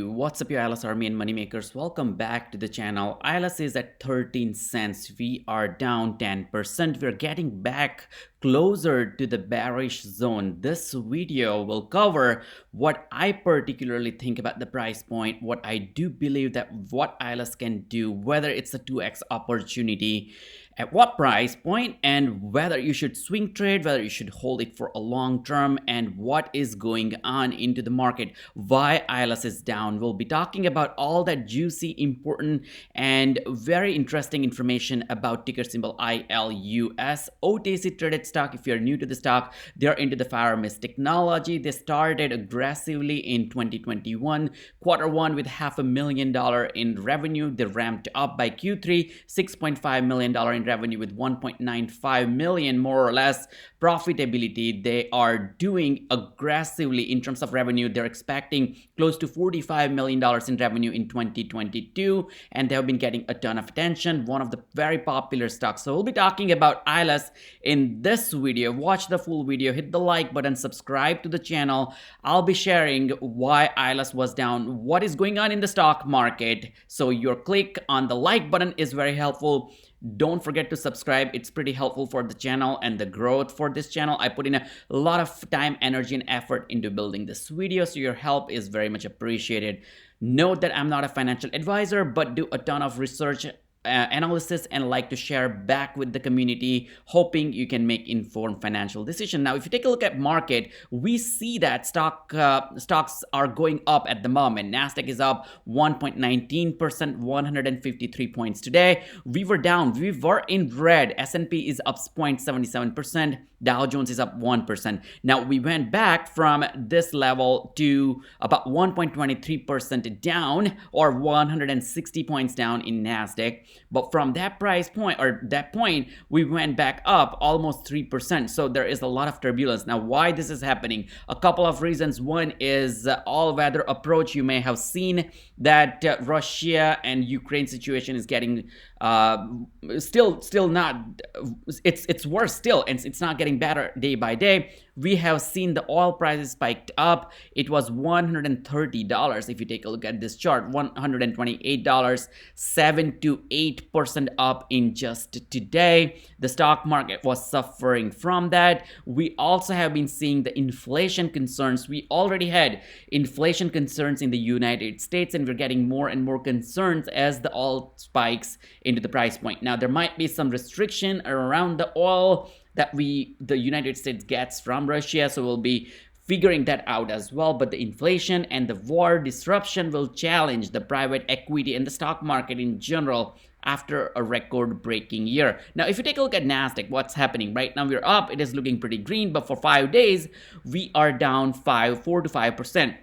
What's up, your ILUS Army and moneymakers? Welcome back to the channel. ILUS is at 13 cents. We are down 10%. We're getting back closer to the bearish zone. This video will cover what I particularly think about the price point, what I do believe that what ILUS can do, whether it's a 2x opportunity, at what price point, and whether you should swing trade, whether you should hold it for a long term, and what is going on into the market, why ILUS is down. We'll be talking about all that juicy, important, and very interesting information about ticker symbol ILUS. OTC traded stock. If you're new to the stock, they're into the firearms technology. They started aggressively in 2021, Q1 with $500,000 in revenue. They ramped up by Q3, $6.5 million in revenue with 1.95 million more or less profitability. They are doing aggressively in terms of revenue. They're expecting close to $45 million in revenue in 2022, and they have been getting a ton of attention. One of the very popular stocks. So we'll be talking about ILUS in this video. Watch the full video, hit the like button, subscribe to the channel. I'll be sharing why ILUS was down, what is going on in the stock market. So your click on the like button is very helpful. Don't forget to subscribe. It's pretty helpful for the channel and the growth for this channel. I put in a lot of time, energy, and effort into building this video, so your help is very much appreciated. Note that I'm not a financial advisor, but do a ton of research analysis and like to share back with the community, hoping you can make informed financial decision. Now, if you take a look at market, we see that stocks are going up at the moment. NASDAQ is up 1.19%, 153 points today. We were down. We were in red. S&P is up 0.77%. Dow Jones is up 1%. Now, we went back from this level to about 1.23% down, or 160 points down in NASDAQ. But from that price point, or that point, we went back up almost 3%. So there is a lot of turbulence. Now, why this is happening? A couple of reasons. One is all-weather approach. You may have seen that Russia and Ukraine situation is getting still not, it's worse still, and it's not getting better day by day. We have seen the oil prices spiked up. It was $130 if you take a look at this chart, $128, 7 to 8% up in just today. The stock market was suffering from that. We also have been seeing the inflation concerns. We already had inflation concerns in the United States, and we're getting more and more concerns as the oil spikes into the price point. Now, there might be some restriction around the oil that the United States gets from Russia, so we'll be figuring that out as well. But the inflation and the war disruption will challenge the private equity and the stock market in general after a record-breaking year. Now, if you take a look at NASDAQ, what's happening right now? We're up. It is looking pretty green, but for 5 days, we are down 4 to 5%.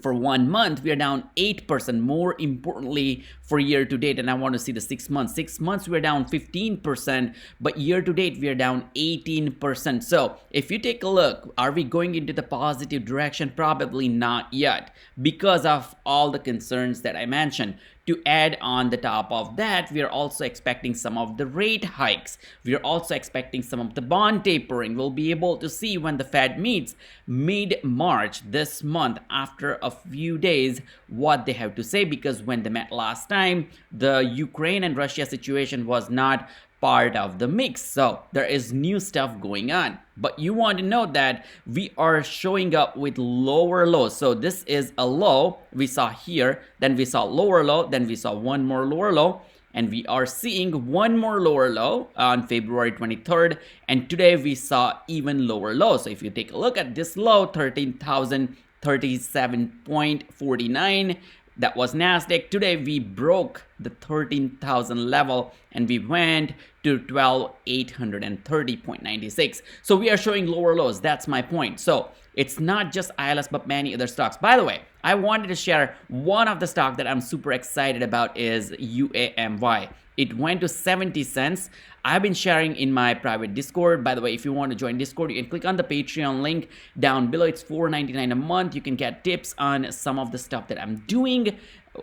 For 1 month, we are down 8%. More importantly, for year to date, and I want to see the 6 months. 6 months, we are down 15%, but year to date, we are down 18%. So if you take a look, are we going into the positive direction? Probably not yet, because of all the concerns that I mentioned. To add on the top of that, we are also expecting some of the rate hikes. We are also expecting some of the bond tapering. We'll be able to see when the Fed meets mid-March this month, after a few days, what they have to say, because when they met last time, the Ukraine and Russia situation was not part of the mix. So there is new stuff going on. But you want to know that we are showing up with lower lows. So this is a low we saw here, then we saw lower low, then we saw one more lower low, and we are seeing one more lower low on February 23rd, and today we saw even lower low. So if you take a look at this low, 13,037.49, that was NASDAQ. Today we broke the 13,000 level and we went to 12,830.96. So we are showing lower lows. That's my point. So it's not just ILUS but many other stocks. By the way, I wanted to share one of the stock that I'm super excited about is Uambi. It went to 70 cents. I've been sharing in my private Discord. By the way, if you want to join Discord, you can click on the Patreon link down below. It's $4.99 a month. You can get tips on some of the stuff that I'm doing.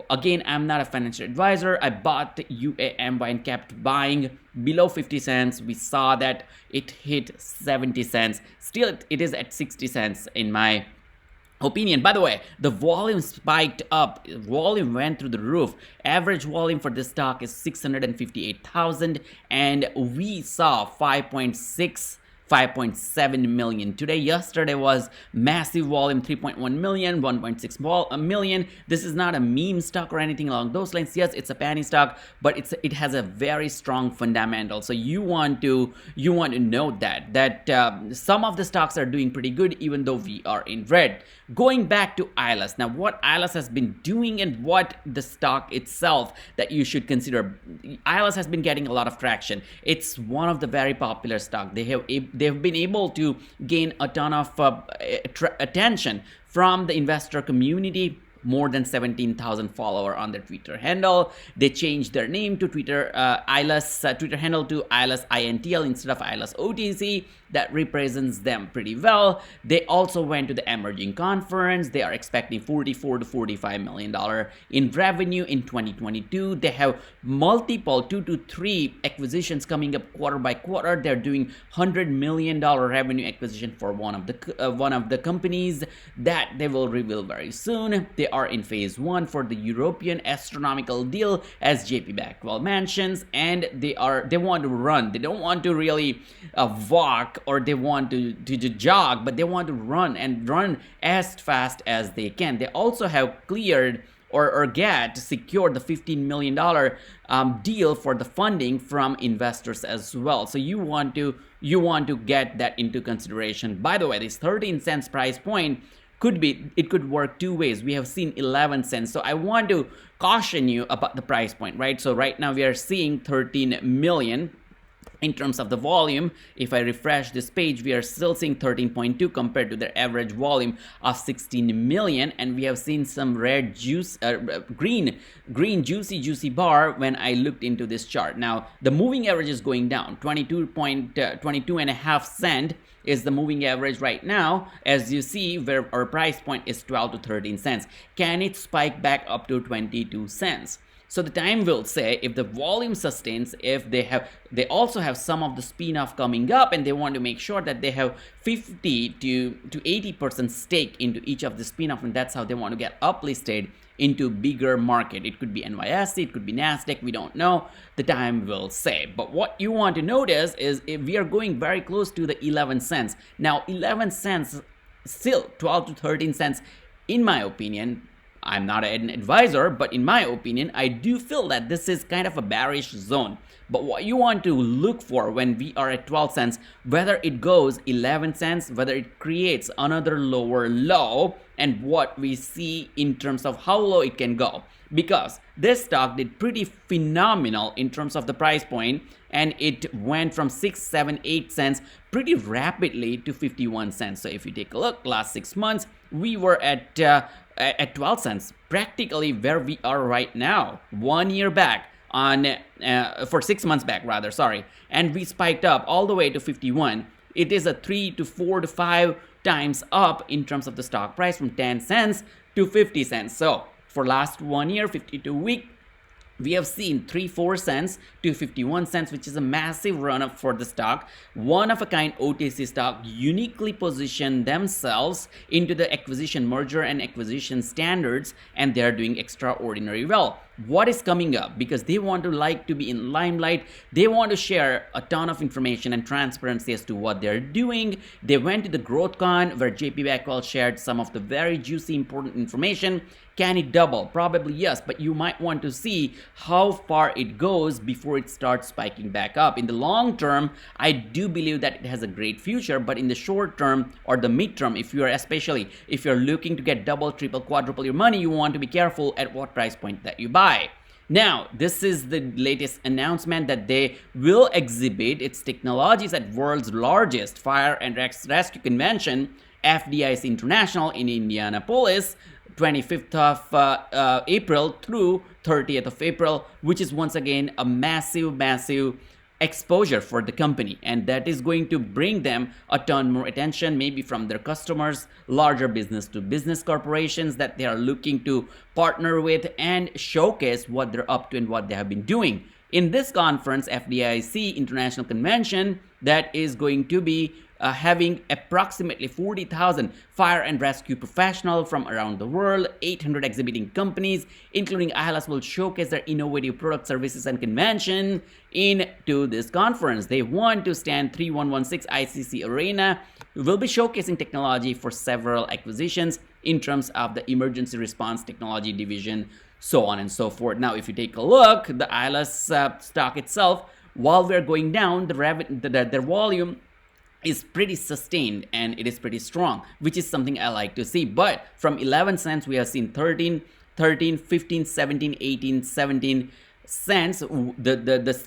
Again, I'm not a financial advisor. I bought Uambi and kept buying below 50 cents. We saw that it hit 70 cents. Still, it is at 60 cents in my opinion. By the way, the volume spiked up, volume went through the roof. Average volume for this stock is 658,000, and we saw 5.7 million today. Yesterday was massive volume, 3.1 million, 1.6 million. This is not a meme stock or anything along those lines. Yes, it's a penny stock, but it has a very strong fundamental. So you want to note that some of the stocks are doing pretty good, even though we are in red. Going back to ILUS, now what ILUS has been doing and what the stock itself that you should consider. ILUS has been getting a lot of traction. It's one of the very popular stock. They've been able to gain a ton of attention from the investor community. More than 17,000 followers on their Twitter handle. They changed their name to Twitter ILUS Twitter handle to ILUS INTL instead of ILUS OTC. That represents them pretty well. They also went to the emerging conference. They are expecting $44 to $45 million in revenue in 2022. They have multiple 2 to 3 acquisitions coming up quarter by quarter. They're doing $100 million revenue acquisition for one of the companies that they will reveal very soon. They are in phase 1 for the European astronomical deal, as JP Backwell mentions, and they want to run. They don't want to really walk, or they want to jog, but they want to run as fast as they can. They also have cleared or secured the $15 million deal for the funding from investors as well. So you want to get that into consideration. By the way, this 13 cents price point could work two ways. We have seen 11 cents. So I want to caution you about the price point, right? So right now we are seeing 13 million. In terms of the volume, if I refresh this page, we are still seeing 13.2 compared to their average volume of 16 million, and we have seen some red green juicy bar when I looked into this chart. Now the moving average is going down. 22.5 cent is the moving average right now, as you see, where our price point is 12 to 13 cents. Can it spike back up to 22 cents? So the time will say if the volume sustains, if they also have some of the spin-off coming up, and they want to make sure that they have 50 to 80% stake into each of the spin-off, and that's how they want to get uplisted into bigger market. It could be NYSE, it could be NASDAQ, we don't know. The time will say. But what you want to notice is if we are going very close to the 11 cents. Now 11 cents, still 12 to 13 cents, in my opinion. I'm not an advisor, but in my opinion, I do feel that this is kind of a bearish zone. But what you want to look for when we are at 12 cents, whether it goes 11 cents, whether it creates another lower low, and what we see in terms of how low it can go. Because this stock did pretty phenomenal in terms of the price point, and it went from 6, 7, 8 cents pretty rapidly to 51 cents. So if you take a look, last 6 months, we were at 12 cents, practically where we are right now, 1 year back for 6 months back rather, sorry. And we spiked up all the way to 51. It is a 3 to 4 to 5 times up in terms of the stock price from 10 cents to 50 cents. So for last 1 year, 52 week, we have seen 3-4 cents to 51 cents, which is a massive run up for the stock. One of a kind OTC stock uniquely positioned themselves into the merger and acquisition standards, and they are doing extraordinary well. What is coming up? Because they want to be in limelight. They want to share a ton of information and transparency as to what they're doing. They went to the GrowthCon where JP Backwell shared some of the very juicy, important information. Can it double? Probably yes, but you might want to see how far it goes before it starts spiking back up. In the long term, I do believe that it has a great future, but in the short term or the midterm, if you're looking to get double, triple, quadruple your money, you want to be careful at what price point that you buy. Now, this is the latest announcement that they will exhibit its technologies at world's largest fire and rescue convention, FDIC International, in Indianapolis, 25th of April through 30th of April, which is once again a massive exposure for the company, and that is going to bring them a ton more attention, maybe from their customers, larger business to business corporations that they are looking to partner with and showcase what they're up to and what they have been doing. in this conference, FDIC International Convention, that is going to be having approximately 40,000 fire and rescue professionals from around the world. 800 exhibiting companies, including ILUS, will showcase their innovative product, services, and convention into this conference. They want to stand 3116 ICC Arena. We will be showcasing technology for several acquisitions in terms of the emergency response technology division, so on and so forth. Now, if you take a look, the ILUS stock itself, while we're going down, their volume is pretty sustained and it is pretty strong, which is something I like to see. But from 11 cents, we have seen 13, 15, 17, 18, 17 cents. The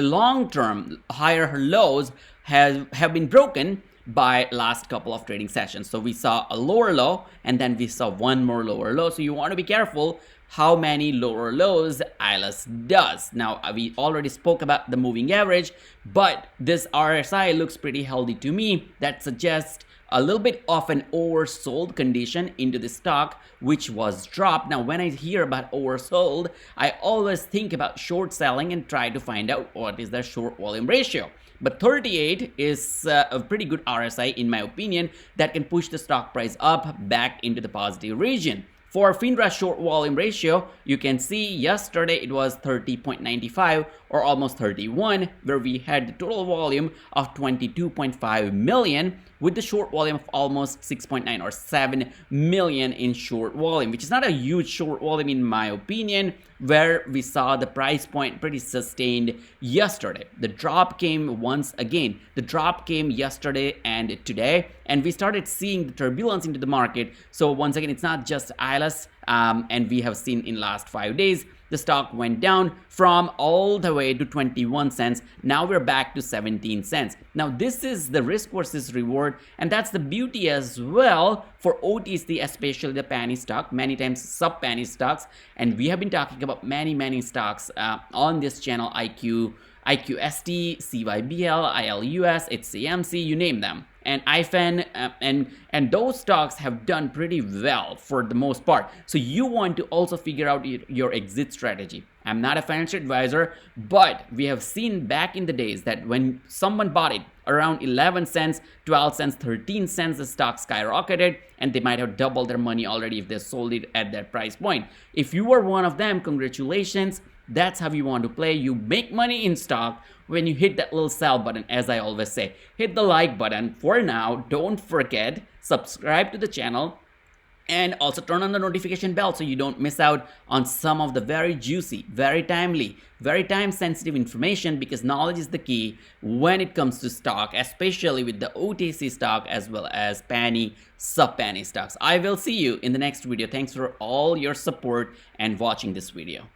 long-term higher lows have been broken by last couple of trading sessions. So we saw a lower low and then we saw one more lower low. So you want to be careful how many lower lows ILUS does. Now, we already spoke about the moving average, but this RSI looks pretty healthy to me. That suggests a little bit of an oversold condition into the stock, which was dropped. Now, when I hear about oversold, I always think about short selling and try to find out what is their short volume ratio. But 38 is a pretty good RSI, in my opinion, that can push the stock price up back into the positive region. For FINRA short volume ratio, you can see yesterday it was 30.95 or almost 31, where we had the total volume of 22.5 million with the short volume of almost 6.9 or 7 million in short volume, which is not a huge short volume in my opinion, where we saw the price point pretty sustained yesterday. The drop came once again. The drop came yesterday and today, and we started seeing the turbulence into the market. So once again, it's not just ILUS, and we have seen in last 5 days, the stock went down from all the way to 21 cents. Now we're back to 17 cents. Now this is the risk versus reward, and that's the beauty as well for OTC, especially the penny stock, many times sub penny stocks. And we have been talking about many stocks on this channel: IQST, CYBL, ILUS, HCMC, you name them. And IFN, and those stocks have done pretty well for the most part. So you want to also figure out your exit strategy. I'm not a financial advisor, but we have seen back in the days that when someone bought it around 11 cents, 12 cents, 13 cents, the stock skyrocketed, and they might have doubled their money already if they sold it at that price point. If you were one of them, congratulations. That's how you want to play. You make money in stock when you hit that little sell button. As I always say, hit the like button. For now, don't forget, subscribe to the channel and also turn on the notification bell so you don't miss out on some of the very juicy, very timely, very time sensitive information, because knowledge is the key when it comes to stock, especially with the OTC stock as well as penny, sub penny stocks. I will see you in the next video. Thanks for all your support and watching this video.